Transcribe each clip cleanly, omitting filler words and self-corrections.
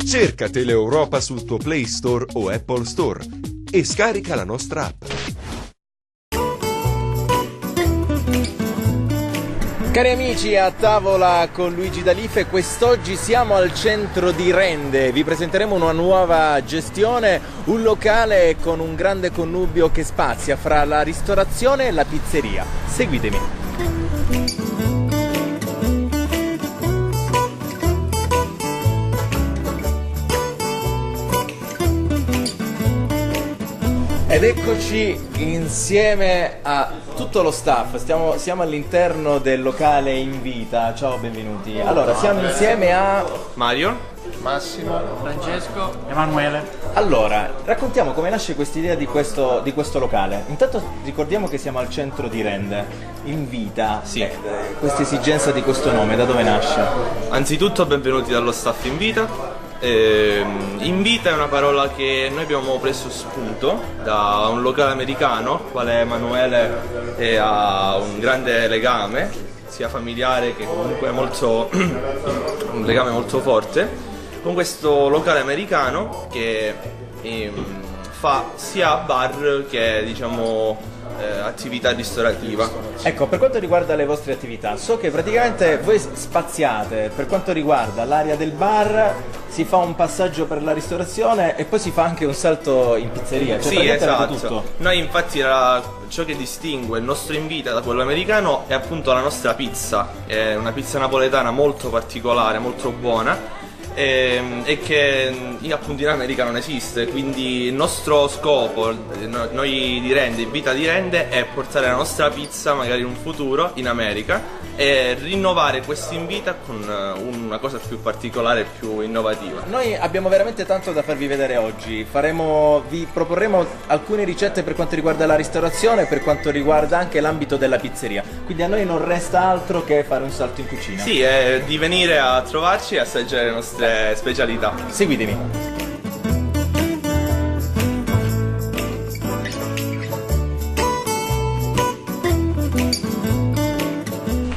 Cerca Teleeuropa sul tuo Play Store o Apple Store e scarica la nostra app. Cari amici, a tavola con Luigi D'Alife, quest'oggi siamo al centro di Rende. Vi presenteremo una nuova gestione, un locale con un grande connubio che spazia fra la ristorazione e la pizzeria. Seguitemi. Ed eccoci insieme a tutto lo staff, siamo all'interno del locale Invita. Ciao, benvenuti. Allora, siamo insieme a Mario, Massimo, Francesco, Emanuele. Allora, raccontiamo come nasce quest'idea di questo locale. Intanto ricordiamo che siamo al centro di Rende. Invita, Sì. Questa esigenza di questo nome, da dove nasce? Anzitutto benvenuti dallo staff Invita. Invita è una parola che noi abbiamo preso spunto da un locale americano, quale Emanuele ha un grande legame, sia familiare che comunque molto un legame molto forte, con questo locale americano che fa sia bar che attività ristorativa. Ecco, per quanto riguarda le vostre attività, so che praticamente voi spaziate, per quanto riguarda l'area del bar, si fa un passaggio per la ristorazione e poi si fa anche un salto in pizzeria. Cioè, Sì, esatto. tutto. Noi infatti ciò che distingue il nostro Invita da quello americano è appunto la nostra pizza. È una pizza napoletana molto particolare, molto buona. E che appunto in America non esiste, quindi il nostro scopo, noi di Rende, Invita di Rende, è portare la nostra pizza magari in un futuro in America e rinnovare questa Invita con una cosa più particolare e più innovativa. Noi abbiamo veramente tanto da farvi vedere oggi. Vi proporremo alcune ricette per quanto riguarda la ristorazione e per quanto riguarda anche l'ambito della pizzeria. Quindi a noi non resta altro che fare un salto in cucina. Sì, è di venire a trovarci e assaggiare le nostre specialità. Seguitemi.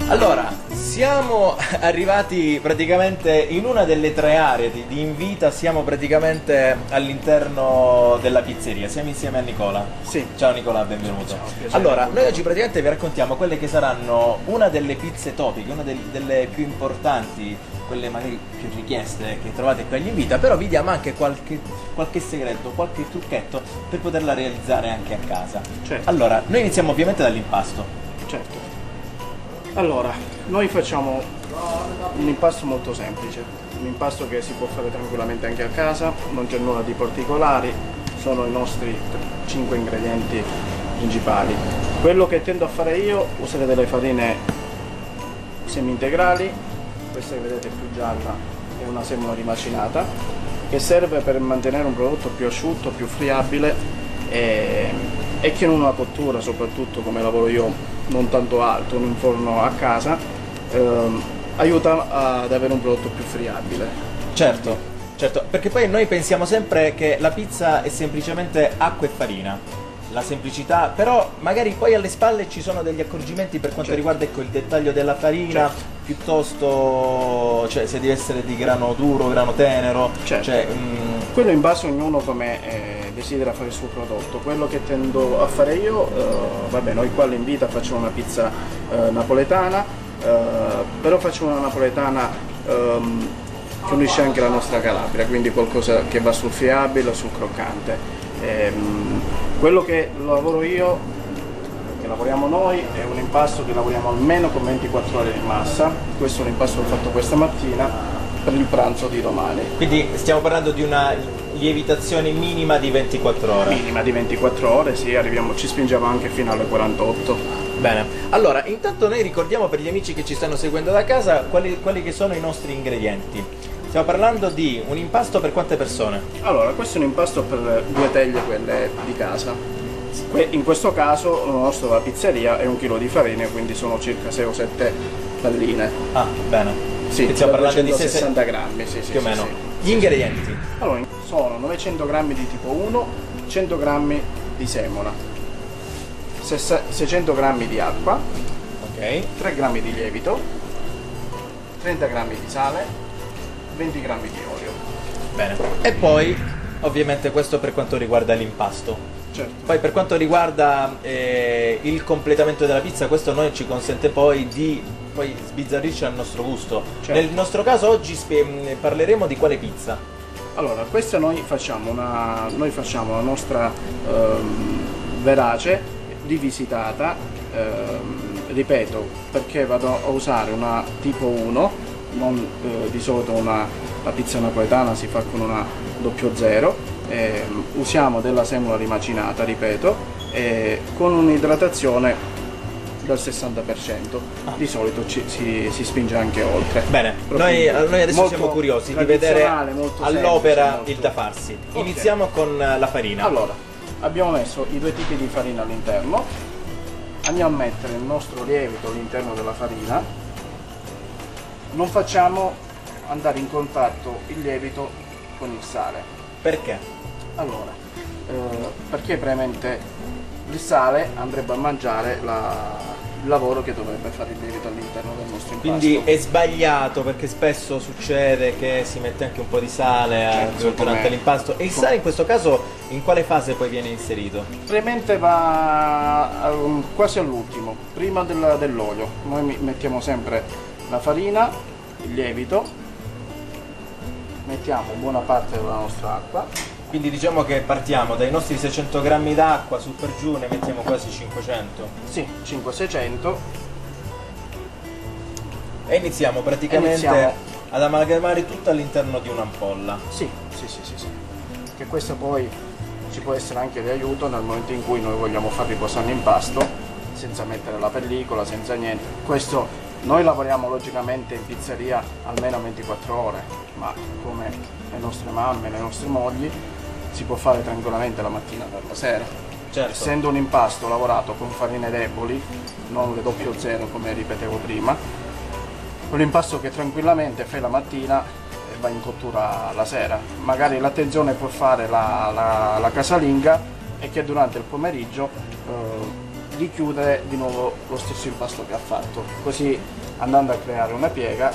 Allora, siamo arrivati praticamente in una delle tre aree di Invita, siamo praticamente all'interno della pizzeria, siamo insieme a Nicola. Sì. Ciao Nicola, benvenuto. Ciao, piacere. Allora, noi oggi praticamente vi raccontiamo quelle che saranno una delle pizze topiche, una delle più importanti, quelle magari più richieste che trovate qui agli Invita, però vi diamo anche qualche segreto, qualche trucchetto per poterla realizzare anche a casa. Certo. Allora, noi iniziamo ovviamente dall'impasto. Certo. Allora, noi facciamo un impasto molto semplice, un impasto che si può fare tranquillamente anche a casa, non c'è nulla di particolari, sono i nostri 5 ingredienti principali. Quello che tendo a fare io, usare delle farine semi-integrali, questa che vedete più gialla è una semola rimacinata, che serve per mantenere un prodotto più asciutto, più friabile e che in una cottura, soprattutto come lavoro io, non tanto alto, in un forno a casa, aiuta ad avere un prodotto più friabile. Certo, perché poi noi pensiamo sempre che la pizza è semplicemente acqua e farina, la semplicità, però magari poi alle spalle ci sono degli accorgimenti per quanto riguarda il dettaglio della farina, piuttosto, cioè se deve essere di grano duro, grano tenero, quello in base a ognuno come desidera fare il suo prodotto. Quello che tendo a fare io, noi qua all'Invita facciamo una pizza napoletana, però facciamo una napoletana che unisce anche la nostra Calabria, quindi qualcosa che va sul friabile o sul croccante. Quello che lavoro io, che lavoriamo noi, è un impasto che lavoriamo almeno con 24 ore di massa. Questo è un impasto che ho fatto questa mattina per il pranzo di domani. Quindi stiamo parlando di una lievitazione minima di 24 ore. Minima di 24 ore, sì, ci spingiamo anche fino alle 48. Bene, allora intanto noi ricordiamo per gli amici che ci stanno seguendo da casa quelli che sono i nostri ingredienti. Stiamo parlando di un impasto per quante persone? Allora, questo è un impasto per 2 teglie, quelle di casa. In questo caso la nostra pizzeria è 1 chilo di farina, quindi sono circa 6 o 7 palline. Ah, bene. Sì, stiamo parlando di 60 grammi, sì, più o meno. Sì. Gli ingredienti? Allora, sono 900 grammi di tipo 1, 100 grammi di semola, 600 grammi di acqua, 3 grammi di lievito, 30 grammi di sale, 20 grammi di olio. Bene. E poi, ovviamente, questo per quanto riguarda l'impasto. Certo. Poi per quanto riguarda il completamento della pizza, questo noi ci consente poi di sbizzarrirci al nostro gusto. Certo. Nel nostro caso oggi parleremo di quale pizza? Allora, questa noi facciamo la nostra verace rivisitata, ripeto, perché vado a usare una tipo 1, non di solito la pizza napoletana si fa con una 00. Usiamo della semola rimacinata, ripeto, con un'idratazione del 60%. Di solito si spinge anche oltre. Bene, noi adesso molto siamo curiosi di vedere molto all'opera semplice, il da farsi. Ok. Iniziamo con la farina. Allora, abbiamo messo i 2 tipi di farina all'interno, andiamo a mettere il nostro lievito all'interno della farina, non facciamo andare in contatto il lievito con il sale. Perché? Allora, perché premente il sale andrebbe a mangiare il lavoro che dovrebbe fare il lievito all'interno del nostro impasto. Quindi è sbagliato, perché spesso succede che si mette anche un po' di sale Certo, durante come- l'impasto. E il sale in questo caso in quale fase poi viene inserito? Premente va quasi all'ultimo, prima dell'olio. Noi mettiamo sempre la farina, il lievito, mettiamo buona parte della nostra acqua. Quindi diciamo che partiamo dai nostri 600 grammi d'acqua, su per giù ne mettiamo quasi 500. Sì, 500-600. E iniziamo praticamente ad amalgamare tutto all'interno di un'ampolla. Sì. Che questo poi ci può essere anche di aiuto nel momento in cui noi vogliamo far riposare l'impasto senza mettere la pellicola, senza niente. Questo noi lavoriamo logicamente in pizzeria almeno 24 ore, ma come le nostre mamme, le nostre mogli, si può fare tranquillamente la mattina per la sera. Certo. Essendo un impasto lavorato con farine deboli, non le 00 come ripetevo prima, un impasto che tranquillamente fai la mattina e va in cottura la sera. Magari l'attenzione può fare la casalinga e che durante il pomeriggio richiudere di nuovo lo stesso impasto che ha fatto. Così, andando a creare una piega,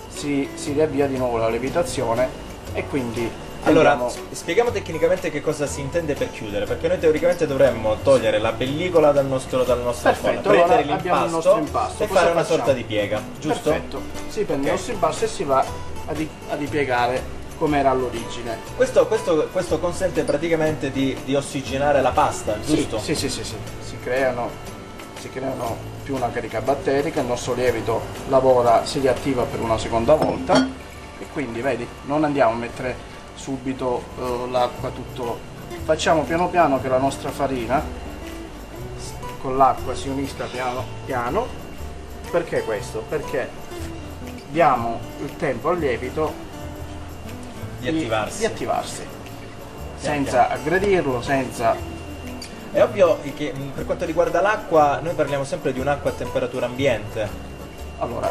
si riavvia di nuovo la lievitazione e quindi Allora, andiamo- spieghiamo tecnicamente che cosa si intende per chiudere, perché noi teoricamente dovremmo togliere la pellicola dal nostro Perfetto, ampolla, allora prendere abbiamo il nostro impasto. e Cosa fare una facciamo? sorta di piega, giusto? Perfetto. Si prende Ok. il nostro impasto e si va a ripiegare come era all'origine. Questo consente praticamente di ossigenare la pasta, giusto? Sì. Si creano più una carica batterica, il nostro lievito lavora, si riattiva per una seconda volta e quindi vedi, non andiamo a mettere subito l'acqua tutto. Facciamo piano piano che la nostra farina con l'acqua si unisca piano piano. Perché questo? Perché diamo il tempo al lievito Di attivarsi. senza aggredirlo, senza... È ovvio che per quanto riguarda l'acqua, noi parliamo sempre di un'acqua a temperatura ambiente. Allora,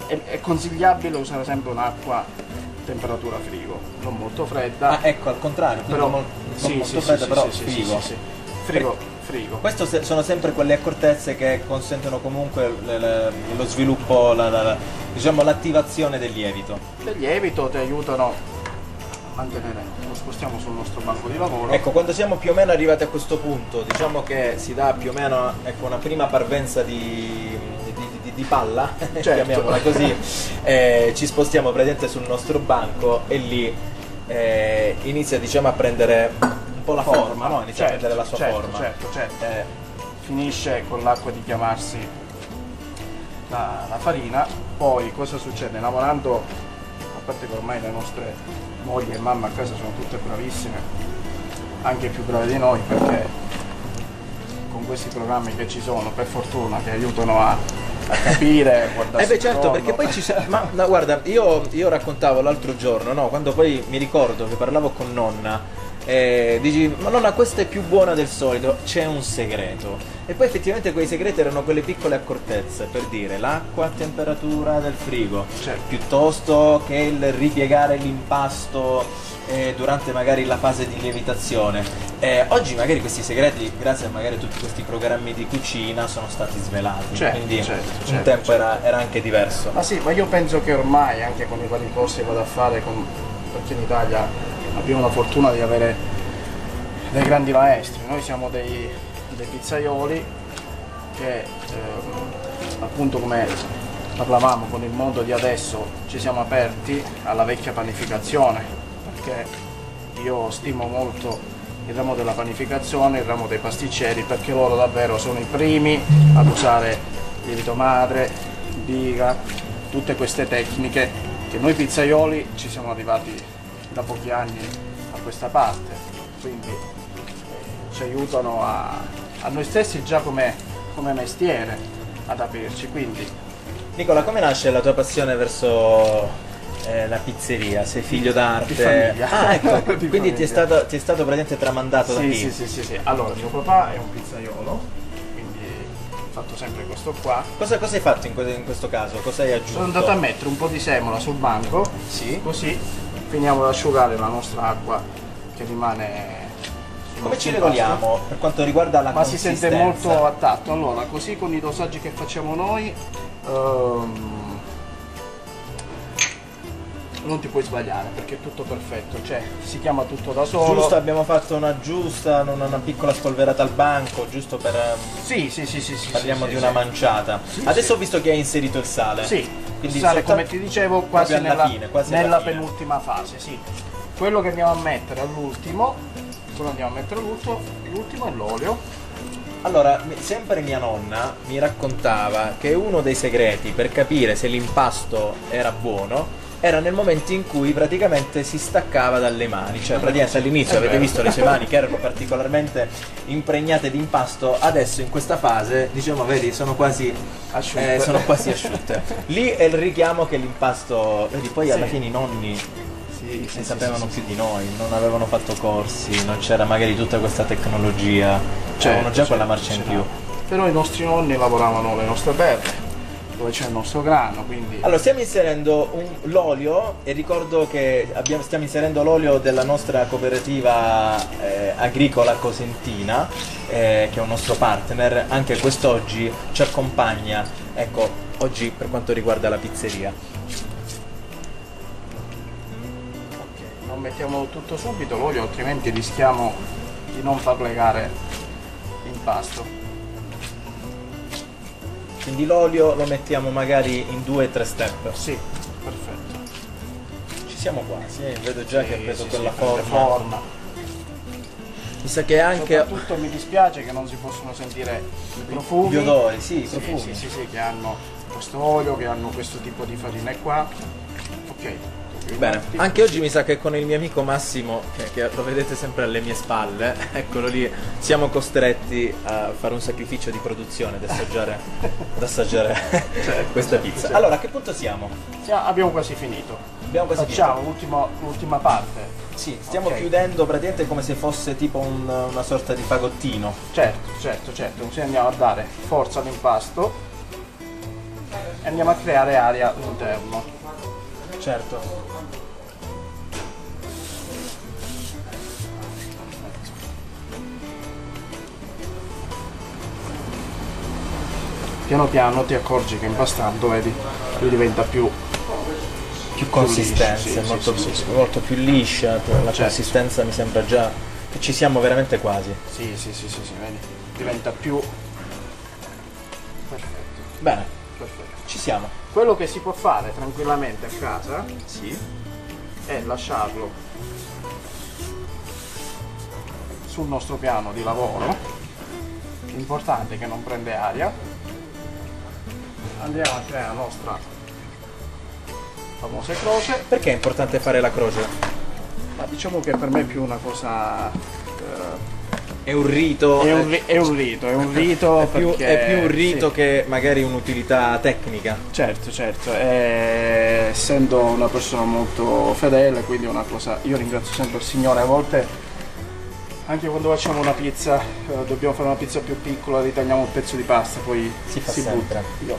è consigliabile usare sempre un'acqua a temperatura frigo, non molto fredda, Ah, ecco, al contrario, quindi non molto fredda, però frigo. sì. Frigo. Queste sono sempre quelle accortezze che consentono comunque lo sviluppo, diciamo l'attivazione del lievito. Il lievito ti aiutano a mantenere, lo spostiamo sul nostro banco di lavoro. Ecco, quando siamo più o meno arrivati a questo punto, diciamo che si dà più o meno, ecco, una prima parvenza di palla, chiamiamola così, ci spostiamo praticamente sul nostro banco e lì inizia, diciamo, a prendere un po' la forma, no? Inizia a prendere la sua forma. Certo. Finisce con l'acqua di chiamarsi la farina. Poi cosa succede? Lavorando, a parte che ormai le nostre mogli e mamme a casa sono tutte bravissime, anche più brave di noi, perché con questi programmi che ci sono, per fortuna, che aiutano a capire, guardarsi il certo, crono. perché poi ma no, guarda, io raccontavo l'altro giorno, no? Quando poi mi ricordo che parlavo con nonna, dici, ma nonna, questa è più buona del solito, c'è un segreto. E poi effettivamente quei segreti erano quelle piccole accortezze, per dire l'acqua a temperatura del frigo, Certo. piuttosto che il ripiegare l'impasto durante magari la fase di lievitazione. Oggi magari questi segreti, grazie a magari tutti questi programmi di cucina, sono stati svelati, Certo, quindi certo, un tempo era anche diverso. Ma sì, ma io penso che ormai anche con i vari corsi che vado a fare con perché in Italia abbiamo la fortuna di avere dei grandi maestri. Noi siamo dei pizzaioli che appunto, come parlavamo, con il mondo di adesso ci siamo aperti alla vecchia panificazione, perché io stimo molto il ramo della panificazione, il ramo dei pasticceri, perché loro davvero sono i primi ad usare lievito madre, biga, tutte queste tecniche che noi pizzaioli ci siamo arrivati da pochi anni a questa parte, quindi ci aiutano a noi stessi già come mestiere ad aprirci. Quindi Nicola, come nasce la tua passione verso la pizzeria? Sei figlio d'arte? Di famiglia. Ah, ecco, Di quindi ti è famiglia. stato praticamente tramandato da chi? Sì. Allora, mio papà è un pizzaiolo, quindi ho fatto sempre questo qua. Cosa hai fatto in questo caso? Cosa hai aggiunto? Sono andato a mettere un po' di semola sul banco, Sì. così finiamo ad asciugare la nostra acqua che rimane. Come ci regoliamo per quanto riguarda la Ma si consistenza? sente molto a tatto. Allora, così con i dosaggi che facciamo noi non ti puoi sbagliare perché è tutto perfetto, cioè si chiama tutto da solo. Giusto, abbiamo fatto una piccola spolverata al banco, giusto per... Sì. Parliamo sì, di una manciata. Sì, Adesso ho visto che hai inserito il sale. Sì, Quindi il sale, soltanto- come ti dicevo, quasi proprio alla nella, fine, quasi nella alla fine. penultima fase, sì. Quello che andiamo a mettere all'ultimo, l'ultimo è l'olio. Allora, sempre mia nonna mi raccontava che uno dei segreti per capire se l'impasto era buono era nel momento in cui praticamente si staccava dalle mani, cioè praticamente all'inizio avete visto le sue mani che erano particolarmente impregnate di impasto, adesso in questa fase, diciamo, vedi, sono quasi asciutte. Lì è il richiamo che l'impasto, vedi, poi alla Sì. fine i nonni Sì, ne sapevano più di noi, non avevano fatto corsi, non c'era magari tutta questa tecnologia, avevano già quella marcia in più. Però i nostri nonni lavoravano le nostre terre, dove c'è il nostro grano, quindi... Allora, stiamo inserendo l'olio e ricordo che stiamo inserendo l'olio della nostra cooperativa agricola cosentina, che è un nostro partner. Anche quest'oggi ci accompagna, ecco, oggi per quanto riguarda la pizzeria. Non mettiamo tutto subito l'olio, altrimenti rischiamo di non far legare l'impasto. Quindi l'olio lo mettiamo magari in 2-3 step. Sì, perfetto. Ci siamo quasi, vedo già che ha preso quella prende forma. Mi sa che anche Soprattutto mi dispiace che non si possono sentire i profumi. gli odori, sì, i Sì, profumi. sì, che hanno questo olio, che hanno questo tipo di farina qua. Ok. Bene, anche oggi mi sa che con il mio amico Massimo, che lo vedete sempre alle mie spalle, eccolo lì, siamo costretti a fare un sacrificio di produzione, ad assaggiare questa pizza. certo. Allora, a che punto siamo? Abbiamo quasi finito. Abbiamo quasi Facciamo l'ultima parte. Sì, stiamo Ok. chiudendo praticamente come se fosse tipo una sorta di fagottino. Certo. Così andiamo a dare forza all'impasto e andiamo a creare aria all'interno. Certo. Piano piano ti accorgi che impastando, vedi, lui diventa più Consistenza, liscio, sì. molto più liscia, la Certo. consistenza mi sembra già che ci siamo veramente quasi. Sì, vedi, diventa più perfetto. Bene, Perfetto. ci siamo. Quello che si può fare tranquillamente a casa Sì. è lasciarlo sul nostro piano di lavoro. L'importante è che non prende aria. Andiamo a creare la nostra famosa croce. Perché è importante fare la croce? Ma diciamo che per me è più una cosa È un rito. è un rito È più perché un rito sì. che magari un'utilità tecnica. Certo, essendo una persona molto fedele, quindi è una cosa, io ringrazio sempre il Signore. A volte anche quando facciamo una pizza, dobbiamo fare una pizza più piccola, ritagliamo un pezzo di pasta, poi Si fa butta. sempre. Io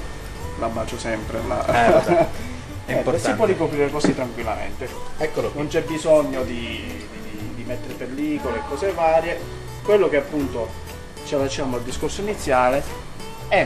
la bacio sempre. Vabbè. È importante. Si può ricoprire così tranquillamente. Eccolo qui. Non c'è bisogno di mettere pellicole e cose varie. Quello che appunto ci allacciamo al discorso iniziale è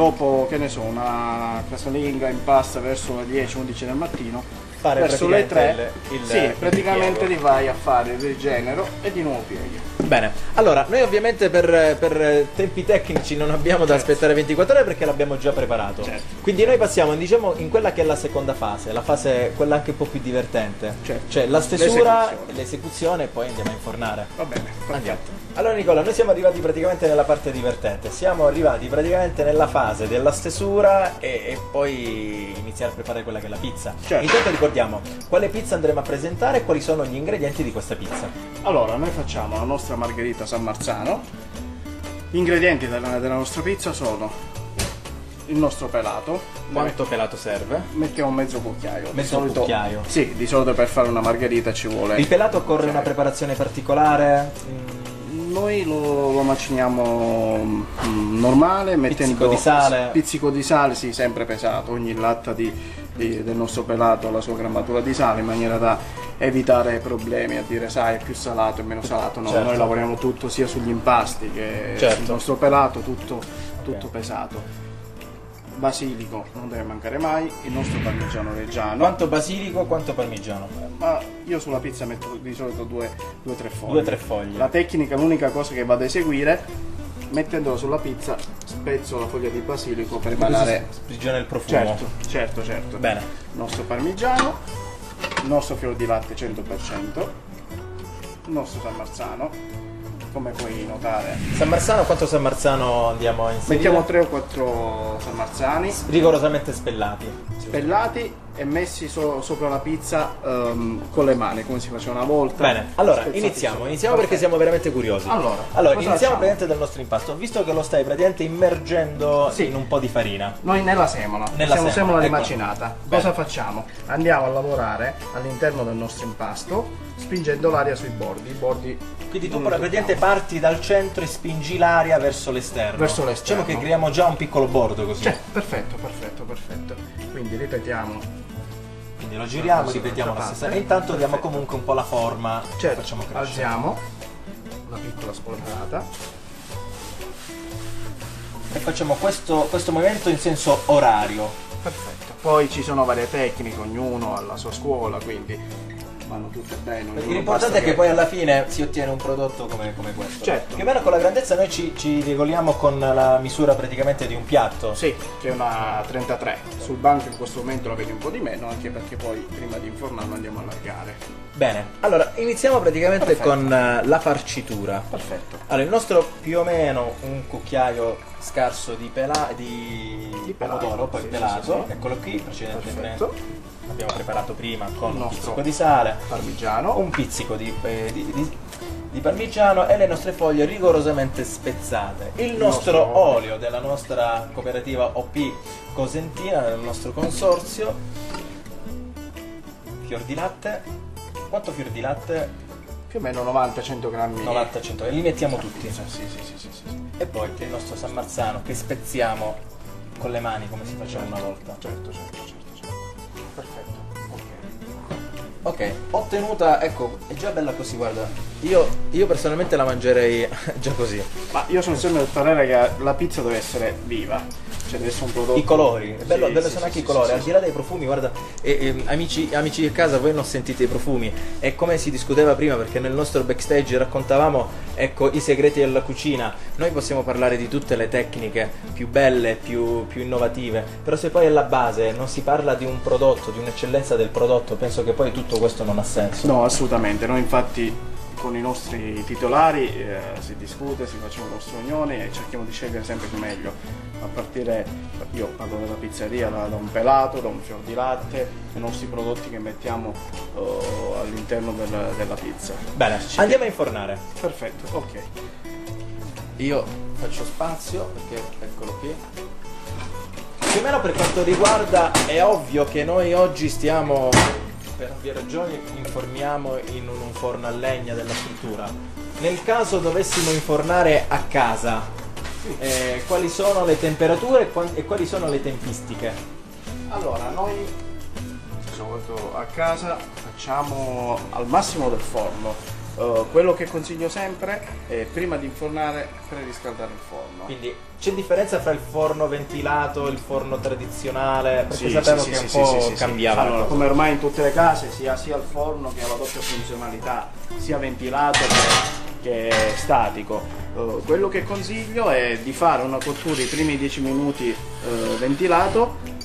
dopo, che ne so, una casalinga in pasta verso le 10-11 del mattino, Fare verso le 3, il praticamente ripiego. li vai a fare il rigenero e di nuovo pieghi. Bene, allora noi ovviamente per tempi tecnici non abbiamo da aspettare 24 ore perché l'abbiamo già preparato. Certo. Quindi noi passiamo, diciamo, in quella che è la seconda fase, la fase quella anche un po' più divertente. Certo. Cioè la stesura, L'esecuzione. l'esecuzione e poi andiamo a infornare. Va bene, Andiamo. Allora Nicola, noi siamo arrivati praticamente nella parte divertente, siamo arrivati praticamente nella fase della stesura e poi iniziare a preparare quella che è la pizza. Certo. Intanto ricordiamo quale pizza andremo a presentare e quali sono gli ingredienti di questa pizza. Allora, noi facciamo la nostra margherita San Marzano. Gli ingredienti della nostra pizza sono il nostro pelato. Quanto pelato serve? Mettiamo mezzo cucchiaio. Mezzo cucchiaio. Sì, di solito per fare una margherita ci vuole. Il pelato occorre Ok. una preparazione particolare? Noi lo maciniamo normale, mettendo Pizzico di sale? Pizzico di sale, sì, sempre pesato. Ogni latta del nostro pelato ha la sua grammatura di sale in maniera da evitare problemi a dire sai è più salato e meno salato. No, Certo. noi lavoriamo tutto sia sugli impasti che Certo. sul nostro pelato, tutto pesato. Basilico non deve mancare mai, il nostro parmigiano reggiano. Quanto basilico, quanto parmigiano? Ma io sulla pizza metto di solito 2-3 foglie. 2-3 foglie. La tecnica, l'unica cosa che vado a eseguire, mettendolo sulla pizza, spezzo la foglia di basilico per emanare. Sprigiona il profumo. Certo. Bene. Il nostro parmigiano, il nostro fior di latte 100%, il nostro San Marzano, come puoi notare. San Marzano, quanto San Marzano andiamo a inserire? Mettiamo 3 o 4 San Marzani, Rigorosamente spellati. spellati e messi sopra la pizza con le mani, come si faceva una volta. Bene, allora Spezzati iniziamo sopra. perché Perfetto. siamo veramente curiosi. Allora, cosa iniziamo facciamo? praticamente dal nostro impasto. Visto che lo stai praticamente immergendo Sì. in un po' di farina. Noi nella semola, Nella siamo semola, semola ecco. rimacinata. Bene. Cosa facciamo? Andiamo a lavorare all'interno del nostro impasto spingendo l'aria sui bordi. I bordi Quindi tu non li praticamente tocchiamo. parti dal centro e spingi l'aria verso l'esterno. Verso l'esterno. Diciamo che creiamo già un piccolo bordo così. Cioè, perfetto. Quindi ripetiamo. Quindi lo giriamo, Questa ripetiamo la parte. stessa. E intanto diamo Perfetto. comunque un po' la forma. Certo, Facciamo crescere. alziamo una piccola spolverata. E facciamo questo movimento in senso orario. Perfetto. Poi ci sono varie tecniche, ognuno ha la sua scuola, quindi vanno tutte bene. Perché ognuno l'importante basta è che poi alla fine si ottiene un prodotto come questo. Certo. Più o meno con la grandezza noi ci regoliamo con la misura praticamente di un piatto. Sì, che è una 33. Sul banco in questo momento la vedi un po' di meno, anche perché poi prima di informarlo andiamo a allargare. Bene, allora iniziamo praticamente Perfetto. con la farcitura. Perfetto. Allora, il nostro più o meno un cucchiaio scarso di pomodoro, poi sì, pelato, sì, sì. eccolo qui, precedentemente Perfetto. abbiamo preparato prima con Il un nostro pizzico di sale, Parmigiano. un pizzico di parmigiano e le nostre foglie rigorosamente spezzate. Il nostro nostro olio della nostra cooperativa OP Cosentina, del nostro consorzio, fior di latte. Quanto fior di latte? Più o meno 90-100 grammi. 90-100, li mettiamo tutti. Sì. E poi il nostro San Marzano che spezziamo con le mani come si faceva una volta. Certo. Perfetto. Ok, ottenuta, ecco, è già bella così, guarda. Io personalmente la mangerei già così. Ma io sono sempre del parere che la pizza deve essere viva. Cioè deve essere un prodotto. I colori, è bello, Sì, bello sì, sono sì, anche sì, i colori, sì, al di là dei profumi, guarda, amici a casa voi non sentite i profumi, e come si discuteva prima, perché nel nostro backstage raccontavamo, ecco, i segreti della cucina. Noi possiamo parlare di tutte le tecniche più belle, più innovative, però se poi alla base non si parla di un prodotto, di un'eccellenza del prodotto, penso che poi tutto questo non ha senso. No, assolutamente. Noi infatti con i nostri titolari si discute, si facciamo le nostre riunioni e cerchiamo di scegliere sempre il meglio. A partire, io parlo della pizzeria, da un pelato, da un fior di latte, i nostri prodotti che mettiamo all'interno della pizza. Bene, andiamo a infornare. Perfetto, ok. Io faccio spazio perché eccolo qui. Più o meno per quanto riguarda, è ovvio che noi oggi stiamo, per ovvie ragioni, inforniamo in un forno a legna della struttura. Nel caso dovessimo infornare a casa, quali sono le temperature e quali sono le tempistiche? Allora, noi di solito a casa facciamo al massimo del forno Quello che consiglio sempre è prima di infornare preriscaldare il forno. Quindi c'è differenza fra il forno ventilato e il forno tradizionale? Perché Sì, sapevo sì, che sì, un sì, po' sì, sì, cambiava. Allora, come ormai in tutte le case si ha sia il forno che ha la doppia funzionalità, sia ventilato che statico. Quello che consiglio è di fare una cottura i primi 10 minuti ventilato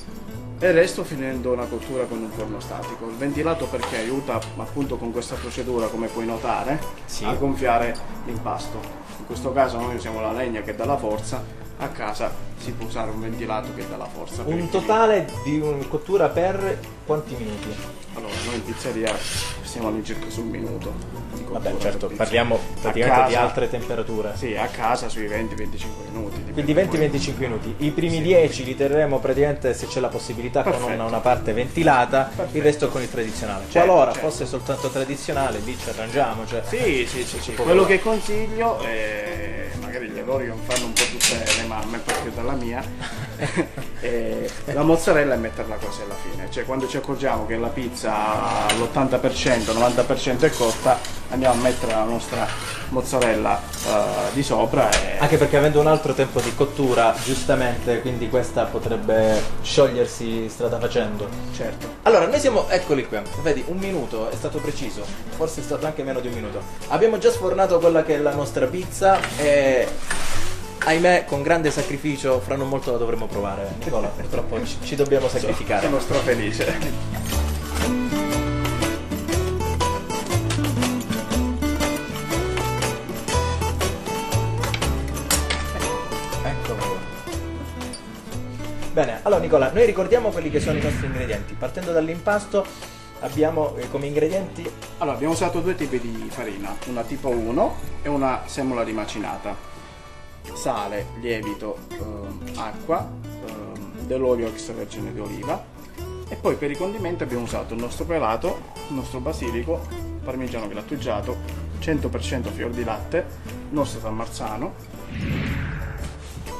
e il resto finendo una cottura con un forno statico. Il ventilato perché aiuta appunto con questa procedura, come puoi notare, Sì. a gonfiare l'impasto. In questo caso noi usiamo la legna che dà la forza, a casa si può usare un ventilato che dà la forza. per Un il totale di una cottura per quanti minuti? Allora, noi in pizzeria stiamo all'incirca sul minuto di cottura. Vabbè, certo, per pizza. parliamo A praticamente di casa- altre temperature. Sì, a casa sui 20-25 minuti. Quindi dipende 20-25 minuti. I primi Sì. 10 li terremo praticamente, se c'è la possibilità, con Perfetto. una parte ventilata, Perfetto. il resto con il tradizionale. Certo, Qualora certo. fosse soltanto tradizionale, lì ci arrangiamo. Cioè. Sì. Quello che consiglio è, magari gli errori non fanno un po' tutte le mamme, perché dalla mia, è la mozzarella e metterla quasi alla fine. Cioè quando ci accorgiamo che la pizza all'80%, 90% è cotta, andiamo a mettere la nostra mozzarella di sopra e... Anche perché avendo un altro tempo di cottura, giustamente, quindi questa potrebbe sciogliersi strada facendo. Certo. Allora, noi siamo, eccoli qui, vedi, un minuto, è stato preciso, forse è stato anche meno di un minuto. Abbiamo già sfornato quella che è la nostra pizza e, ahimè, con grande sacrificio, fra non molto la dovremo provare. Nicola, purtroppo ci dobbiamo sacrificare. Sono strafelice. Eccolo qua. Bene, allora Nicola, noi ricordiamo quelli che sono i nostri ingredienti. Partendo dall'impasto abbiamo come ingredienti... Allora, abbiamo usato due tipi di farina, una tipo 1 e una semola rimacinata. Sale, lievito, acqua, dell'olio extravergine di oliva e poi per i condimenti abbiamo usato il nostro pelato, il nostro basilico, parmigiano grattugiato, 100% fior di latte, il nostro San Marzano.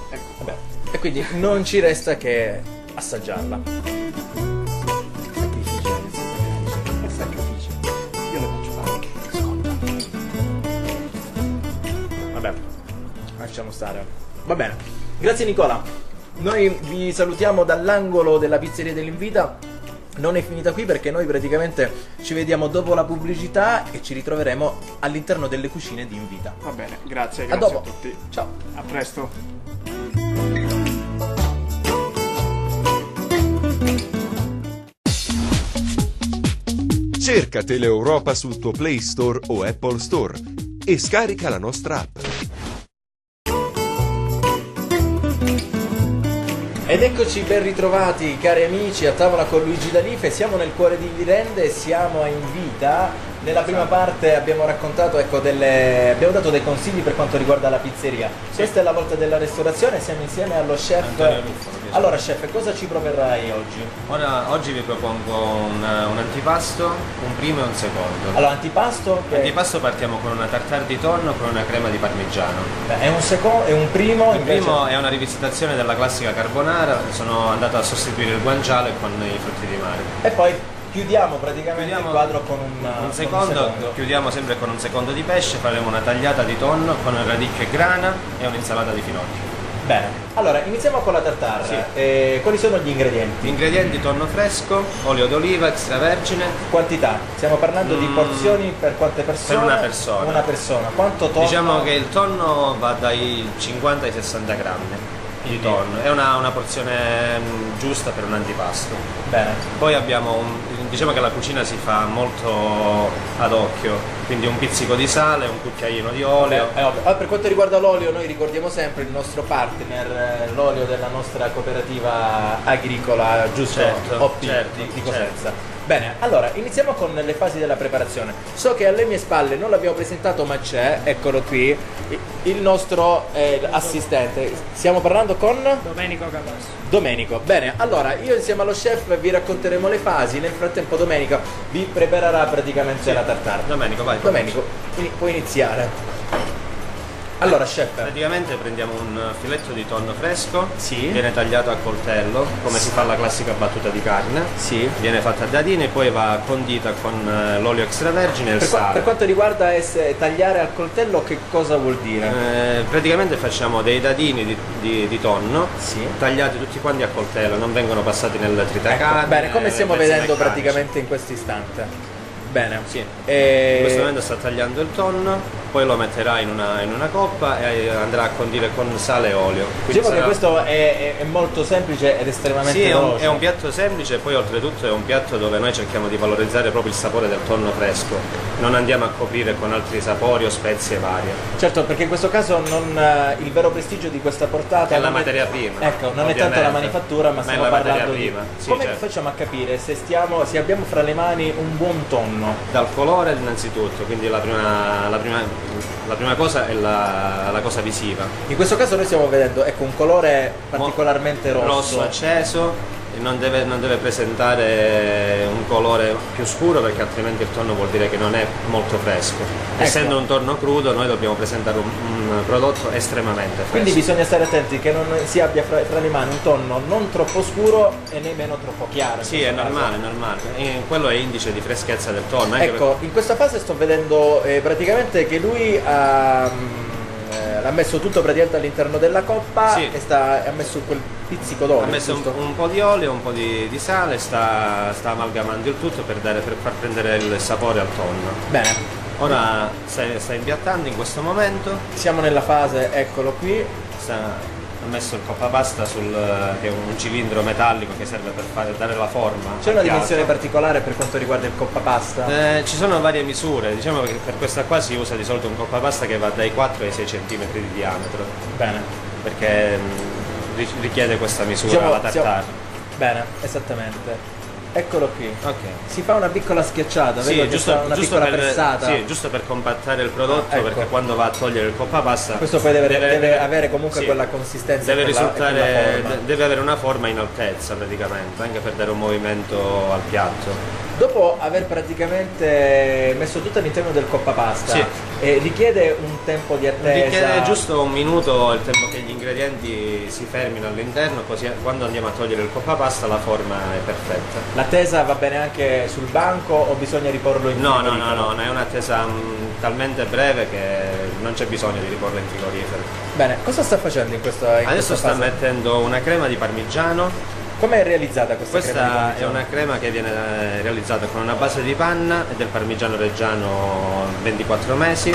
Ecco, Vabbè, e quindi non ci resta che assaggiarla. sacrificio. Io ne faccio tanti, ascolta. Vabbè, lasciamo stare. Va bene, grazie Nicola. Noi vi salutiamo dall'angolo della pizzeria dell'Invita. Non è finita qui perché noi praticamente ci vediamo dopo la pubblicità e ci ritroveremo all'interno delle cucine di Invita. Va bene, grazie, A grazie a dopo. tutti. Ciao. A presto. Cerca Teleeuropa sul tuo Play Store o Apple Store e scarica la nostra app. Ed eccoci ben ritrovati cari amici a tavola con Luigi D'Alife, siamo nel cuore di Virende, siamo a Invita. Nella prima parte abbiamo raccontato, ecco, abbiamo dato dei consigli per quanto riguarda la pizzeria. Questa è la volta della ristorazione, siamo insieme allo chef. Antonio Ruffo, mi piace. Allora chef, cosa ci proverrai oggi? Oggi vi propongo un antipasto, un primo e un secondo. Allora, antipasto che Antipasto partiamo con una tartare di tonno con una crema di parmigiano. è un secondo, è un primo, Il invece- primo è una rivisitazione della classica carbonara, sono andato a sostituire il guanciale con i frutti di mare. e poi chiudiamo praticamente Chiudiamo il quadro con Un secondo, chiudiamo sempre con un secondo di pesce, faremo una tagliata di tonno con radicchio e grana e un'insalata di finocchio. Bene, allora iniziamo con la tartare. Sì. Quali sono gli Gli ingredienti? ingredienti: tonno fresco, olio d'oliva extravergine. Quantità? Stiamo parlando di porzioni per quante persone? Per una persona. Una persona. Quanto tonno? Diciamo che il tonno va dai 50 ai 60 grammi di tonno, è una porzione giusta per un antipasto. Bene. Poi diciamo che la cucina si fa molto ad occhio, quindi un pizzico di sale, un cucchiaino di olio. Per quanto riguarda l'olio, noi ricordiamo sempre il nostro partner, l'olio della nostra cooperativa agricola, giusto? Certo, OP certo, di Cosenza. Bene, allora iniziamo con le fasi della preparazione. So che alle mie spalle non l'abbiamo presentato, ma c'è, eccolo qui, il nostro assistente. Stiamo parlando con Domenico Capasso. Domenico. Bene, allora io insieme allo chef vi racconteremo le fasi. Nel frattempo Domenico vi preparerà praticamente la tartare. Domenico, vai. Domenico, puoi iniziare. Allora, chef, Praticamente prendiamo un filetto di tonno fresco, Sì. viene tagliato a coltello, come si fa la classica battuta di carne, sì. viene fatta a dadini e poi va condita con l'olio extravergine e il sale. Per quanto riguarda tagliare al coltello, che cosa vuol dire? Praticamente facciamo dei dadini di tonno, Sì. tagliati tutti quanti a coltello, non vengono passati nel tritacarne. Ecco, bene, come stiamo pezzi vedendo meccanici. praticamente in questo istante. Bene. Sì. In E... questo momento sta tagliando il tonno, poi lo metterà in una coppa e andrà a condire con sale e olio. Quindi Diciamo che sarà- questo è molto semplice ed estremamente Sì, veloce. è un piatto semplice e poi oltretutto è un piatto dove noi cerchiamo di valorizzare proprio il sapore del tonno fresco, non andiamo a coprire con altri sapori o spezie varie. Certo, perché in questo caso il vero prestigio di questa portata È la non materia prima. Ecco, non è tanto la ovviamente, manifattura, ma è stiamo la materia parlando di... prima. Sì, Come certo. facciamo a capire se abbiamo fra le mani un buon tonno? Dal colore innanzitutto, quindi la prima cosa è la cosa visiva. In questo caso noi stiamo vedendo, ecco, un colore particolarmente Rosso acceso, e non deve presentare un colore più scuro perché altrimenti il tonno vuol dire che non è molto fresco. Ecco. Essendo un tonno crudo noi dobbiamo presentare un prodotto estremamente fresco. Quindi bisogna stare attenti che non si abbia fra le mani un tonno non troppo scuro e nemmeno troppo chiaro. in Sì, questo è caso. normale, è normale. Quello è indice di freschezza del tonno. anche Ecco, in questa fase sto vedendo praticamente che lui l'ha messo tutto praticamente all'interno della coppa Sì. e ha messo quel pizzico d'olio. ha messo giusto? un po' di olio, un po' di sale, sta amalgamando il tutto per far prendere il sapore al tonno. Bene, Ora sta impiattando in questo momento, siamo nella fase, eccolo qui. ha messo il coppapasta che è un cilindro metallico che serve per dare la forma. C'è al una piatto. dimensione particolare per quanto riguarda il coppapasta? Ci sono varie misure, diciamo che per questa qua si usa di solito un coppapasta che va dai 4 ai 6 cm di diametro, Bene. perché richiede questa misura Diciamo, la tartare. Bene, esattamente. Eccolo qui. Ok. Si fa una piccola schiacciata, Sì, vedo che fa una piccola pressata. sì, giusto per compattare il prodotto, Ah, ecco. perché quando va a togliere il coppapasta Questo poi deve avere comunque sì, quella consistenza e deve quella forma. deve avere una forma in altezza praticamente, anche per dare un movimento al piatto. Dopo aver praticamente messo tutto all'interno del coppapasta, Sì. richiede un tempo di attesa. Richiede giusto un minuto il tempo che gli ingredienti si fermino all'interno, così quando andiamo a togliere il coppapasta la forma è perfetta. L'attesa va bene anche sul banco o bisogna riporlo in No, frigorifero? è un'attesa talmente breve che non c'è bisogno di riporla in frigorifero. Bene, cosa sta facendo in questa Adesso sta fase? mettendo una crema di parmigiano. Come è realizzata questa crema di Questa è parmigiano? una crema che viene realizzata con una base di panna e del parmigiano reggiano 24 mesi.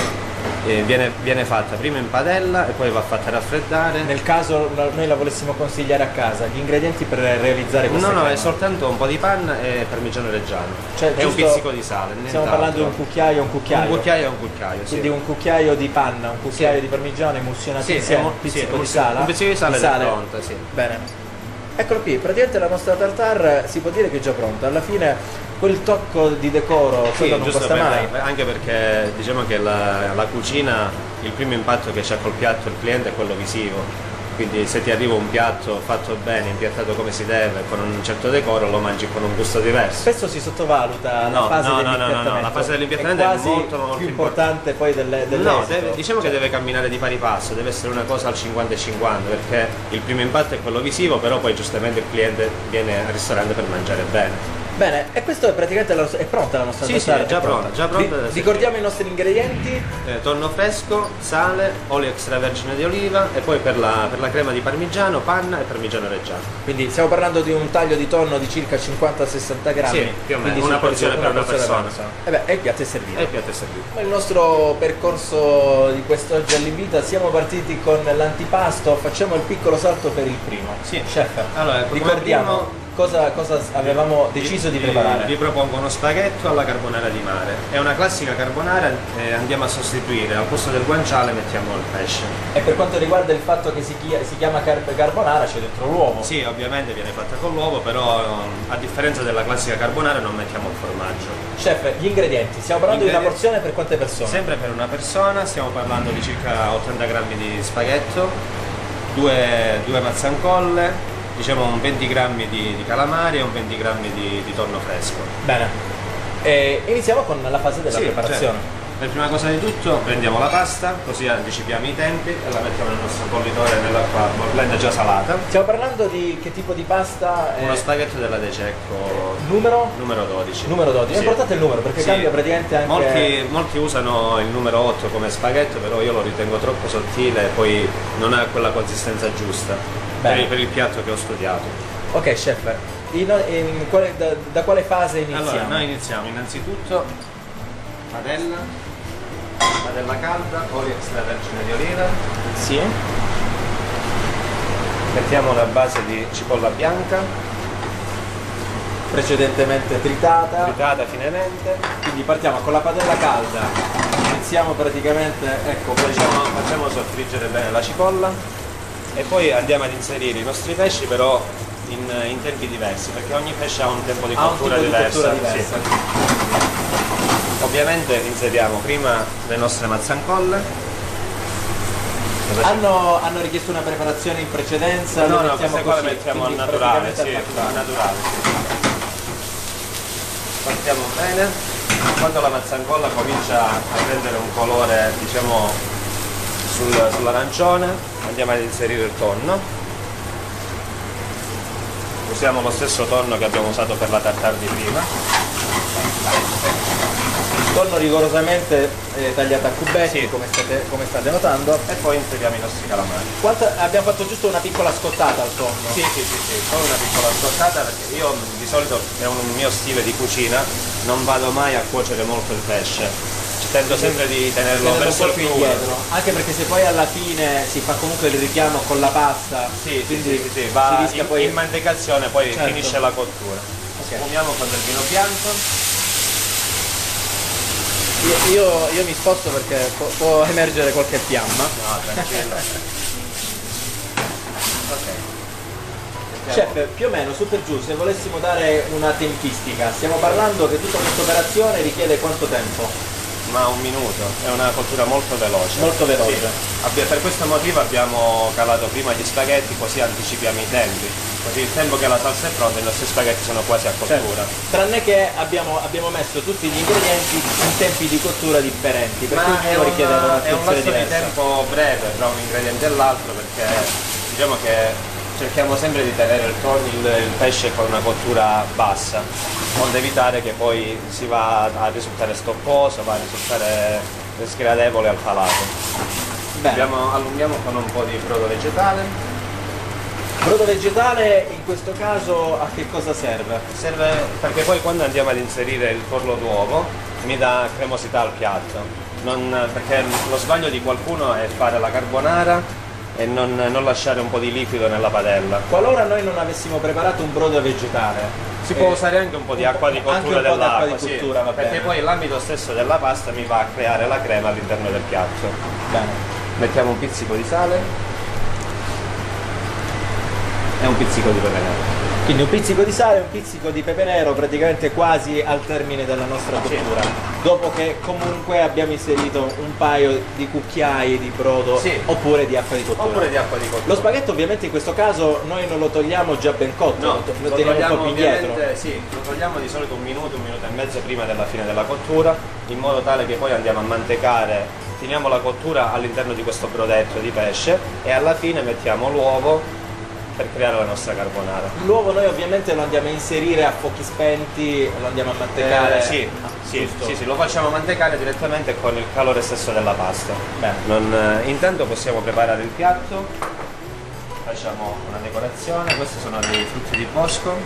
Viene fatta prima in padella e poi va fatta raffreddare. Nel caso noi la volessimo consigliare a casa, gli ingredienti per realizzare questa No, crema? è soltanto un po' di panna e parmigiano reggiano. Cioè, e un giusto- pizzico di sale. Stiamo nient'altro. parlando di un cucchiaio, Un cucchiaio e un cucchiaio, sì. Quindi un cucchiaio di panna, un cucchiaio Sì. di parmigiano emulsionato Sì, insieme, un sì, pizzico di emulsione- sale. un pizzico di sale ed è pronta, sì. Bene. Eccolo qui, praticamente la nostra tartare si può dire che è già pronta. Alla fine quel tocco di decoro, Sì, quello non giusto costa mai. anche perché diciamo che la cucina, il primo impatto che c'ha col piatto il cliente è quello visivo. Quindi se ti arriva un piatto fatto bene, impiattato come si deve, con un certo decoro, lo mangi con un gusto diverso. Spesso si sottovaluta la No, fase no, no, dell'impiattamento. no, la fase dell'impiattamento è quasi molto, molto più importante poi No, dell'esito. diciamo che deve camminare di pari passo, deve essere una cosa al 50 e 50, perché il primo impatto è quello visivo, però poi giustamente il cliente viene al ristorante per mangiare bene. Bene, e questo è praticamente è pronta la nostra Sì, tartare? sì, è già pronta, già pronta da Ricordiamo i nostri ingredienti. Tonno fresco, sale, olio extravergine di oliva e poi per la crema di parmigiano, panna e parmigiano reggiano. Quindi stiamo parlando di un taglio di tonno di circa 50-60 grammi. Sì, più o meno, quindi una si può porzione dire per una porzione persona. E beh, e il piatto è servito. E il piatto è servito. Il nostro percorso di quest'oggi all'invita, siamo partiti con l'antipasto, facciamo il piccolo salto per il primo. Sì. Chef, Allora, come ricordiamo primo- cosa avevamo deciso di preparare. Vi propongo uno spaghetto alla carbonara di mare. È una classica carbonara, andiamo a sostituire, al posto del guanciale mettiamo il pesce. E per quanto riguarda il fatto che si chiama carbonara, c'è dentro l'uovo. Sì, ovviamente viene fatta con l'uovo, però a differenza della classica carbonara non mettiamo il formaggio. Chef, gli ingredienti, stiamo parlando di una Ingredienti- porzione per quante persone? Sempre per una persona, stiamo parlando di circa 80 grammi di spaghetto, due mazzancolle, diciamo un 20 grammi di calamari e un 20 grammi di tonno fresco. Bene. E iniziamo con la fase della Sì, preparazione. certo. prima cosa di tutto prendiamo la pasta, così anticipiamo i tempi e la mettiamo nel nostro bollitore nell'acqua bollente già salata. Stiamo parlando di che tipo di pasta? Uno spaghetto della De Cecco Numero? numero 12. Numero 12. È Sì. importante il numero perché Sì. cambia praticamente anche... Molti usano il numero 8 come spaghetto, però io lo ritengo troppo sottile e poi non ha quella consistenza giusta per il piatto che ho studiato. Ok chef, da quale fase iniziamo? Allora, noi iniziamo innanzitutto padella calda, olio extravergine di oliva, Sì. mettiamo una base di cipolla bianca, Precedentemente tritata. finemente, Quindi partiamo con la padella calda. Iniziamo praticamente, ecco, facciamo soffriggere bene la cipolla e poi andiamo ad inserire i nostri pesci però in tempi diversi, perché ogni pesce ha un tempo di cottura diversa. Sì. Ovviamente inseriamo prima le nostre mazzancolle. hanno richiesto una preparazione in precedenza? No, le queste qua le mettiamo al quindi naturale, praticamente sì, al naturale, sì. Partiamo bene, quando la mazzancolla comincia a prendere un colore, diciamo, sull'arancione, andiamo ad inserire il tonno. Usiamo lo stesso tonno che abbiamo usato per la tartare di prima. Tonno rigorosamente tagliato a cubetti, Sì. come state notando. E poi inseriamo i nostri calamari. Abbiamo fatto giusto una piccola scottata al tonno. Sì, solo una piccola scottata, perché io di solito è un mio stile di cucina, non vado mai a cuocere molto il pesce. Tento sempre di tenerlo Tenendo un verso po' il più crudo. indietro, anche perché se poi alla fine si fa comunque il richiamo con la pasta, quindi Sì, si va rischia poi... in mantecazione, poi Certo. finisce la cottura. Ok. Sfumiamo con del vino bianco. Io mi sposto perché può emergere qualche fiamma. No, tranquillo. Ok. Chef, più o meno, su per giù, se volessimo dare una tempistica, stiamo parlando che tutta questa operazione richiede quanto tempo? Ma un minuto, è una cottura molto veloce. Molto veloce. Sì. Per questo motivo abbiamo calato prima gli spaghetti, così anticipiamo i tempi. Così il tempo che la salsa è pronta, i nostri spaghetti sono quasi a cottura. Tranne che abbiamo messo tutti gli ingredienti in tempi di cottura differenti, perché ognuno richiede una è un cottura lasso di diversa. tempo breve tra un ingrediente e l'altro, perché diciamo che cerchiamo sempre di tenere il pesce con una cottura bassa, onde evitare che poi si va a risultare stopposo, va a risultare sgradevole al palato. Bene. Allunghiamo con un po' di brodo vegetale. Brodo vegetale in questo caso a che cosa serve? Serve perché poi quando andiamo ad inserire il forno d'uovo mi dà cremosità al piatto. Perché lo sbaglio di qualcuno è fare la carbonara e non lasciare un po' di liquido nella padella. Qualora noi non avessimo preparato un brodo vegetale, Si può usare anche un po' di acqua di anche cottura un po' d'acqua dell'acqua, di cottura, va perché bene. poi l'amido stesso della pasta mi va a creare la crema all'interno del piatto. Bene. Mettiamo un pizzico di sale e un pizzico di pepe nero. Quindi un pizzico di sale, un pizzico di pepe nero praticamente quasi al termine della nostra cottura. Dopo che comunque abbiamo inserito un paio di cucchiai di brodo Sì. oppure di acqua di cottura. Oppure di acqua di cottura. Lo spaghetto ovviamente in questo caso noi non lo togliamo già ben cotto, No, lo teniamo un po' più indietro. sì, lo togliamo di solito un minuto e mezzo prima della fine della cottura, in modo tale che poi andiamo a mantecare, finiamo la cottura all'interno di questo brodetto di pesce e alla fine mettiamo l'uovo per creare la nostra carbonara. L'uovo noi ovviamente lo andiamo a inserire a fuochi spenti, lo andiamo a mantecare. Sì, lo facciamo mantecare direttamente con il calore stesso della pasta. Bene. Intanto possiamo preparare il piatto, facciamo una decorazione, questi sono dei frutti di bosco.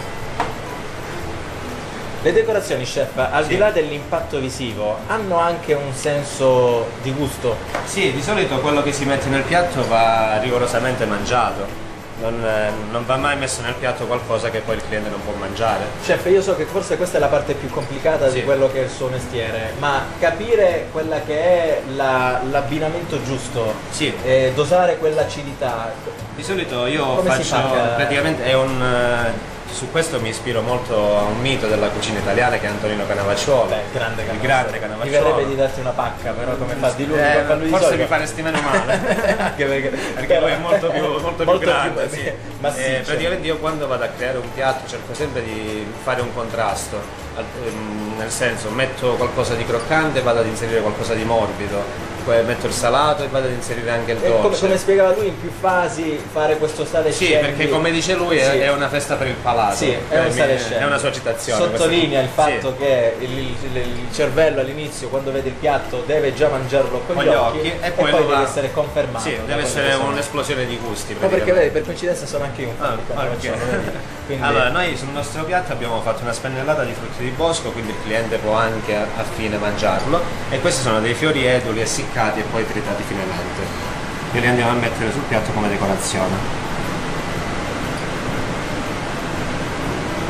Le decorazioni, chef, al di là dell'impatto visivo, hanno anche un senso di gusto. Sì, di solito quello che si mette nel piatto va rigorosamente mangiato. Non va mai messo nel piatto qualcosa che poi il cliente non può mangiare. Chef, io so che forse questa è la parte più complicata di Sì. quello che è il suo mestiere, ma capire quella che è l'abbinamento giusto, Sì. dosare quell'acidità. Di solito io Come si faccio, fa? praticamente su questo mi ispiro molto a un mito della cucina italiana che è Antonino Canavacciuolo. Beh, grande il Canavacciuolo. grande Mi Canavacciolo. verrebbe di darti una pacca, però come fa di lui, fa lui di forse solito. mi faresti meno male. Anche perché lui è molto più grande, sì. massiccio. Praticamente io quando vado a creare un piatto cerco sempre di fare un contrasto, nel senso metto qualcosa di croccante e vado ad inserire qualcosa di morbido, poi metto il salato e vado ad inserire anche il dolce. Come spiegava lui, in più fasi fare questo sale Sì, scendi. perché come dice lui è una festa per il palato. Sì, è un sale scendi. È una sua citazione. Sottolinea il fatto sì. che il cervello all'inizio, quando vede il piatto, deve già mangiarlo con gli occhi e poi deve essere confermato. Sì, deve essere un'esplosione di gusti. No, perché vedi, per coincidenza sono anche io un fabbricante. Quindi... Allora, noi sul nostro piatto abbiamo fatto una spennellata di frutti di bosco, quindi il cliente può anche a fine mangiarlo, e questi sono dei fiori eduli essiccati e poi tritati finemente, e li andiamo a mettere sul piatto come decorazione.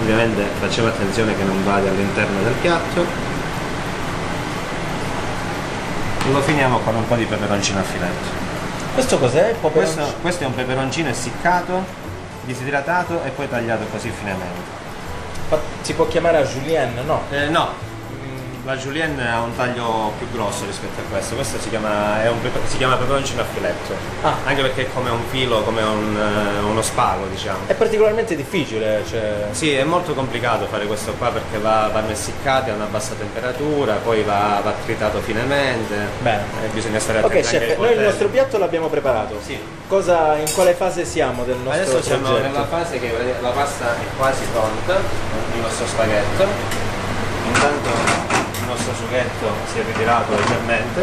Ovviamente facciamo attenzione che non vada all'interno del piatto, e lo finiamo con un po' di peperoncino a filetto. Questo cos'è? Questo è un peperoncino essiccato, disidratato e poi tagliato così finemente. Si può chiamare a julienne, no? No, la julienne ha un taglio più grosso rispetto a questo si chiama peperoncino a filetto, anche perché è come un filo, come uno spago, diciamo. È particolarmente difficile, cioè... Sì, è molto complicato fare questo qua perché vanno essiccati a una bassa temperatura, poi va tritato finemente. Bene. E bisogna stare attenti. Ok chef, noi il nostro piatto l'abbiamo preparato. Sì. In quale fase siamo del nostro Adesso siamo progetto? nella fase che la pasta è quasi pronta, il nostro spaghetto. Intanto il nostro sughetto si è ritirato leggermente.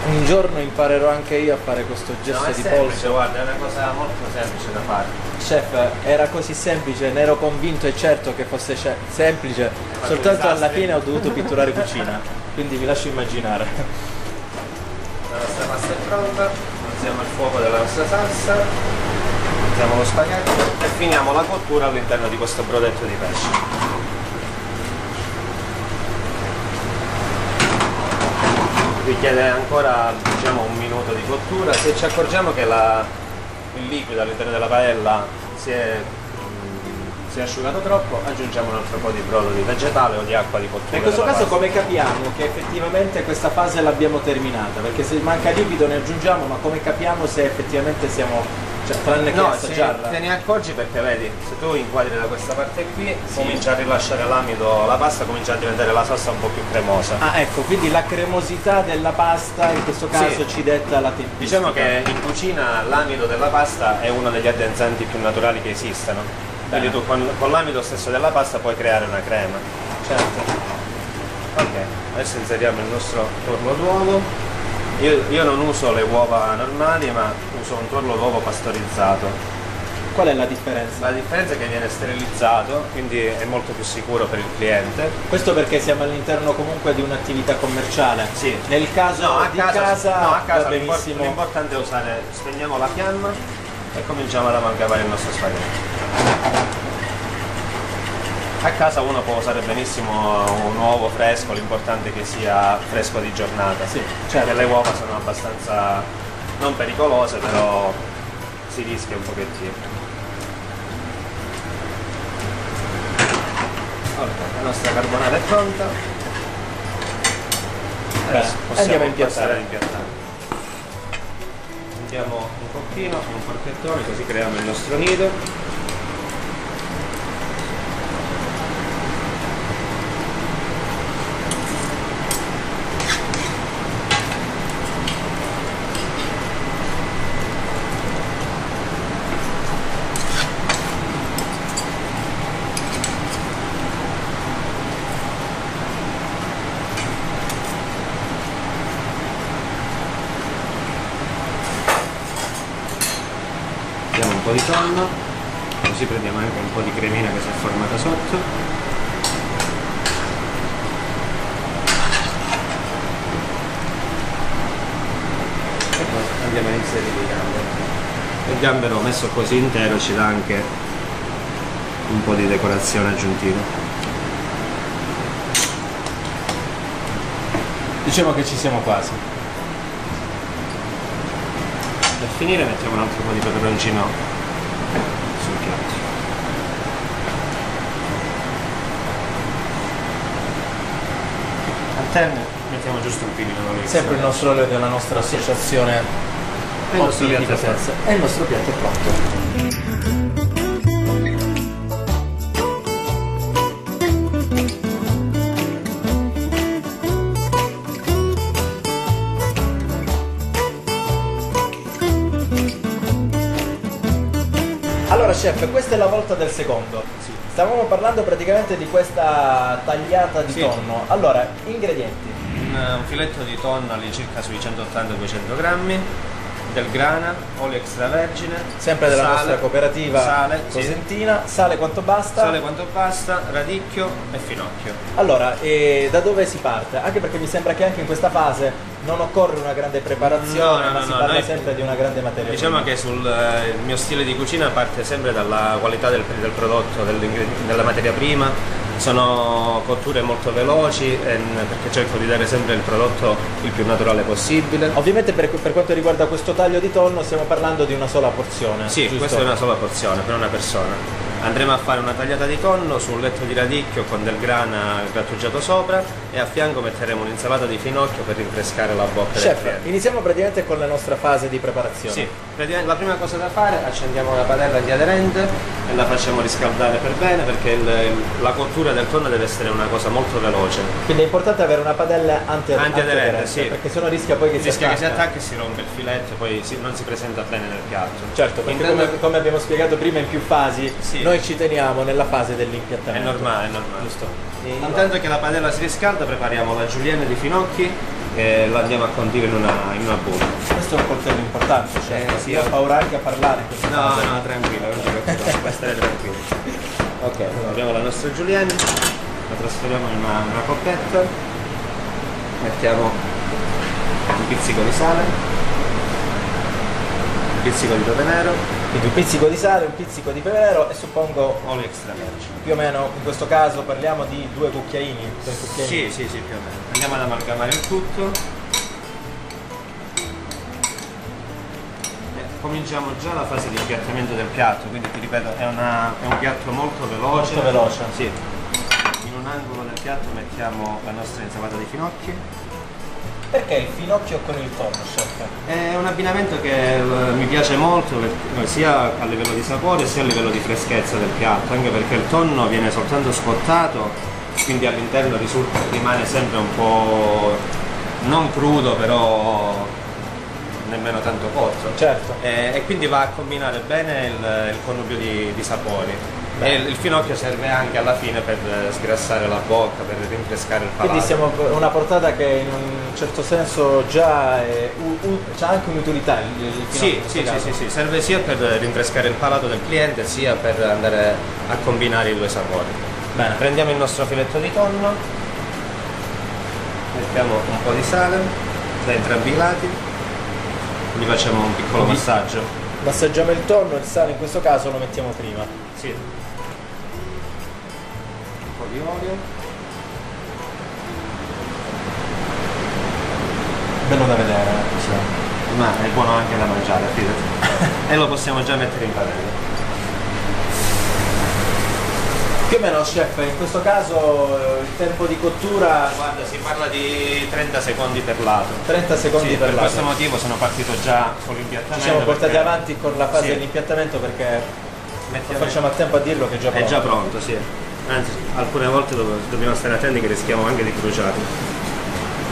Un giorno imparerò anche io a fare questo gesto di polso. Guarda, è una cosa molto semplice da fare. Chef, era così semplice, ne ero convinto e certo che fosse semplice, soltanto alla fine ho dovuto pitturare cucina, quindi vi lascio immaginare. La nostra pasta è pronta, alziamo il fuoco della nostra salsa, mettiamo lo spaghetto e finiamo la cottura all'interno di questo brodetto di pesce. Richiede ancora, diciamo, un minuto di cottura. Se ci accorgiamo che il liquido all'interno della padella si è asciugato troppo, aggiungiamo un altro po' di brodo di vegetale o di acqua di cottura. In questo caso pasta. come capiamo che effettivamente questa fase l'abbiamo terminata? Perché se manca liquido ne aggiungiamo, ma come capiamo se effettivamente siamo... Cioè, tranne che assaggiarla? Te ne accorgi perché vedi, se tu inquadri da questa parte qui, comincia a rilasciare l'amido, la pasta comincia a diventare la salsa un po' più cremosa. Ah, ecco, quindi la cremosità della pasta in questo caso ci detta la tempistica. Diciamo che in cucina l'amido della pasta è uno degli addensanti più naturali che esistano. Quindi tu con l'amido stesso della pasta puoi creare una crema. Certo. Ok, adesso inseriamo il nostro tuorlo d'uovo. Io non uso le uova normali, ma uso un tuorlo d'uovo pastorizzato. Qual è la differenza? La differenza è che viene sterilizzato, quindi è molto più sicuro per il cliente. Questo perché siamo all'interno comunque di un'attività commerciale. Sì. Nel caso a casa va benissimo. L'importante è usare, spegniamo la fiamma e cominciamo ad amalgamare il nostro spaghetto. A casa uno può usare benissimo un uovo fresco, l'importante è che sia fresco di giornata. Sì, certo. Perché le uova sono abbastanza non pericolose, però si rischia un pochettino. Ok, la nostra carbonara è pronta. Adesso andiamo a impiattare. Mettiamo un pochino, un forchettone, così creiamo il nostro nido. Mettiamo un po' di tonno, così prendiamo anche un po' di cremina che si è formata sotto. E poi andiamo a inserire il gambero. Il gambero messo così intero ci dà anche un po' di decorazione aggiuntiva. Diciamo che ci siamo quasi. Per finire mettiamo un altro po' di peperoncino sul piatto. Al termine mettiamo giusto un pilino d'olio. Sempre il nostro olio della nostra associazione. E il nostro piatto è pronto. E il nostro piatto è pronto. Allora chef, questa è la volta del secondo. Stavamo parlando praticamente di questa tagliata di Sì. tonno. Allora, ingredienti. Un filetto di tonno all'incirca sui 180-200 grammi, del grana, olio extravergine, Sempre della sale, nostra cooperativa sale, sì. cosentina, sale quanto basta. Sale quanto basta, radicchio e finocchio. Allora, da dove si parte? Anche perché mi sembra che anche in questa fase non occorre una grande preparazione, ma si parla noi- sempre di una grande materia Diciamo prima. che il mio stile di cucina parte sempre dalla qualità del prodotto, della materia prima. Sono cotture molto veloci perché cerco di dare sempre il prodotto il più naturale possibile. Ovviamente per quanto riguarda questo taglio di tonno stiamo parlando di una sola porzione. Sì, giusto? questa è una sola porzione per una persona. Andremo a fare una tagliata di tonno su un letto di radicchio con del grana grattugiato sopra e a fianco metteremo un'insalata di finocchio per rinfrescare la bocca del Chef, cliente. iniziamo praticamente con la nostra fase di preparazione. Sì, praticamente la prima cosa da fare, accendiamo la padella antiaderente e la facciamo riscaldare per bene perché la cottura del tonno deve essere una cosa molto veloce. Quindi è importante avere una padella antiaderente, Sì. perché sennò rischia poi che Rischia che si attacca. attacchi e si rompe il filetto e poi non si presenta bene nel piatto. Certo, perché Intendo- come abbiamo spiegato prima in più fasi, Sì. noi ci teniamo nella fase È dell'impiattamento. normale, è normale. Giusto. Intanto che la padella si riscalda prepariamo la julienne di finocchi e la andiamo a condire in una bolla. Questo è un coltello importante, chef. Sì, Io ho paura anche a parlare in questa No, fase. no, tranquilla, non ti preoccupare, puoi stare tranquillo. Ok, allora abbiamo la nostra julienne, la trasferiamo in una coppetta, mettiamo un pizzico di sale, un pizzico di pepe nero, Quindi un pizzico di sale, un pizzico di pepe nero e suppongo olio extravergine. più o meno in questo caso parliamo di 2 cucchiaini. 3 cucchiaini. Sì, più o meno. Andiamo ad amalgamare il tutto. E cominciamo già la fase di impiattamento del piatto, quindi ti ripeto, è un piatto molto veloce. Molto veloce. Sì. In un angolo del piatto mettiamo la nostra insalata di finocchi. Perché il finocchio con il tonno, chef? È un abbinamento che mi piace molto sia a livello di sapore sia a livello di freschezza del piatto, anche perché il tonno viene soltanto scottato, quindi all'interno rimane sempre un po' non crudo, però nemmeno tanto cotto. Certo. E quindi va a combinare bene il connubio di sapori. E il finocchio serve anche alla fine per sgrassare la bocca, per rinfrescare il palato. Quindi siamo una portata che in un certo senso già c'ha anche un'utilità il finocchio in questo caso. Sì, serve sia per rinfrescare il palato del cliente sia per andare a combinare i due sapori. Bene. Prendiamo il nostro filetto di tonno, mettiamo un po' di sale da entrambi i lati, gli facciamo un piccolo massaggio. Massaggiamo il tonno, il sale in questo caso lo mettiamo prima. Sì. Un po' di olio. Bello da vedere. Ma è buono anche da mangiare, fidati. E lo possiamo già mettere in padella. Più o meno, chef, in questo caso il tempo di cottura Guarda, si parla di 30 secondi per lato. 30 secondi Sì, per per lato. questo motivo sono partito già con l'impiattamento. Ci siamo portati perché avanti con la fase Sì. dell'impiattamento perché non mettiamo- facciamo a tempo a dirlo che è già È pronto. già pronto, sì. Anzi, alcune volte dobbiamo stare attenti che rischiamo anche di bruciare.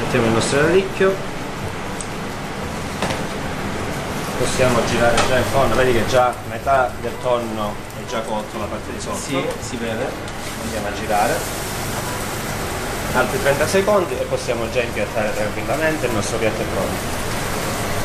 Mettiamo il nostro radicchio. Possiamo girare già il tonno, vedi che già metà del tonno è già cotto la parte di sotto. Sì, si vede. Andiamo a girare. Altri 30 secondi e possiamo già impiattare tranquillamente, il nostro piatto è pronto.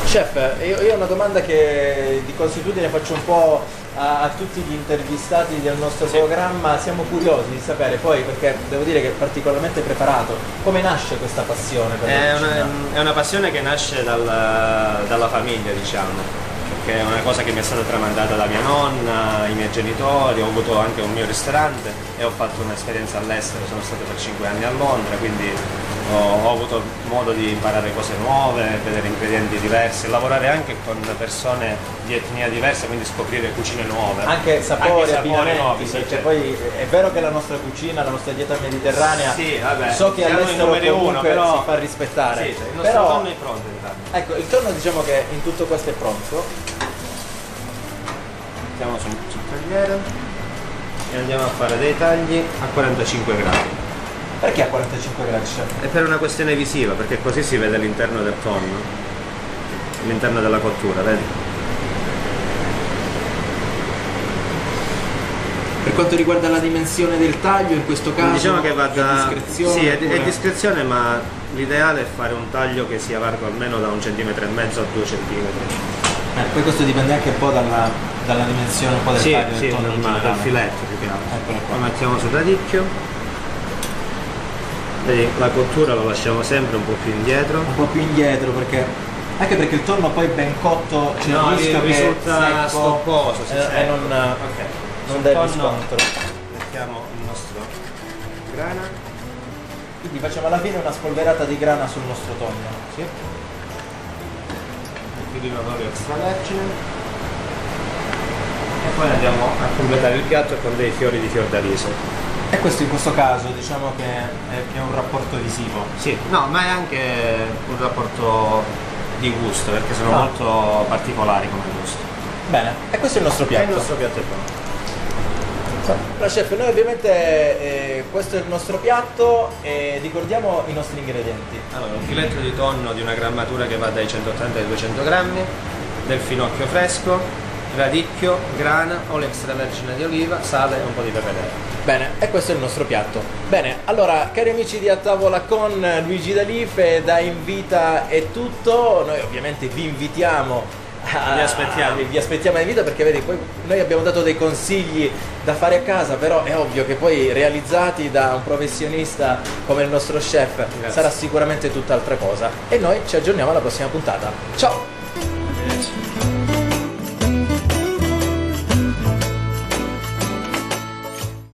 Chef, io ho una domanda che di consuetudine faccio un po' a tutti gli intervistati del nostro programma, siamo curiosi di sapere poi, perché devo dire che è particolarmente preparato, come nasce questa passione per la cucina? È una passione che nasce dalla famiglia, diciamo, perché è una cosa che mi è stata tramandata da mia nonna, i miei genitori, ho avuto anche un mio ristorante e ho fatto un'esperienza all'estero, sono stato per 5 anni a Londra, quindi ho avuto modo di imparare cose nuove, vedere ingredienti diversi, lavorare anche con persone di etnia diversa, quindi scoprire cucine nuove. Anche sapori, abbinamenti, nuovi, sì, perché certo. poi è vero che la nostra cucina, la nostra dieta mediterranea, Sì, vabbè, so che siamo i all'estero numeri uno, comunque però si fa rispettare, Sì, il nostro però tonno è pronto intanto. ecco, il tonno diciamo che in tutto questo è pronto. Mettiamo sul tagliere e andiamo a fare dei tagli a 45 gradi. Perché a 45 gradi, chef? È per una questione visiva, perché così si vede l'interno del tonno, l'interno della cottura, vedi? quanto riguarda la dimensione del taglio, in questo caso Diciamo che vada, è discrezione? sì, è oppure- discrezione, ma l'ideale è fare un taglio che sia largo almeno da 1,5 cm a 2 cm. Poi questo dipende anche un po' dalla dimensione un po' del Sì, taglio sì, del tonno in normale, del generale. filetto più che altro. Eccolo qua. Lo mettiamo sul radicchio. Vedi, la cottura lo lasciamo sempre un po' più indietro. Un po' più indietro anche perché il tonno poi ben cotto c'è No, il rischio che risulta secco, stopposo, si e secca. non Sul dà il tonno riscontro. Mettiamo il nostro grana. Quindi facciamo alla fine una spolverata di grana sul nostro tonno. Sì. Filino d'olio extravergine. E poi andiamo a completare il piatto con dei fiori di fiordaliso. E questo in questo caso diciamo che è un rapporto visivo. Sì, no, ma è anche un rapporto di gusto, perché sono Ah. molto particolari come gusto. Bene, e questo è il nostro E il piatto. nostro piatto è pronto. Allora chef, noi ovviamente questo è il nostro piatto e ricordiamo i nostri ingredienti. Allora, un filetto di tonno di una grammatura che va dai 180 ai 200 grammi, del finocchio fresco, radicchio, grana, olio extravergine di oliva, sale e un po' di pepe nero. Bene, e questo è il nostro piatto. Bene, allora cari amici di A Tavola con Luigi D'Alife, da Invita è tutto, noi ovviamente vi invitiamo vi aspettiamo a Invita perché vedi poi noi abbiamo dato dei consigli da fare a casa, però è ovvio che poi realizzati da un professionista come il nostro chef Grazie. sarà sicuramente tutt'altra cosa e noi ci aggiorniamo alla prossima puntata. Ciao!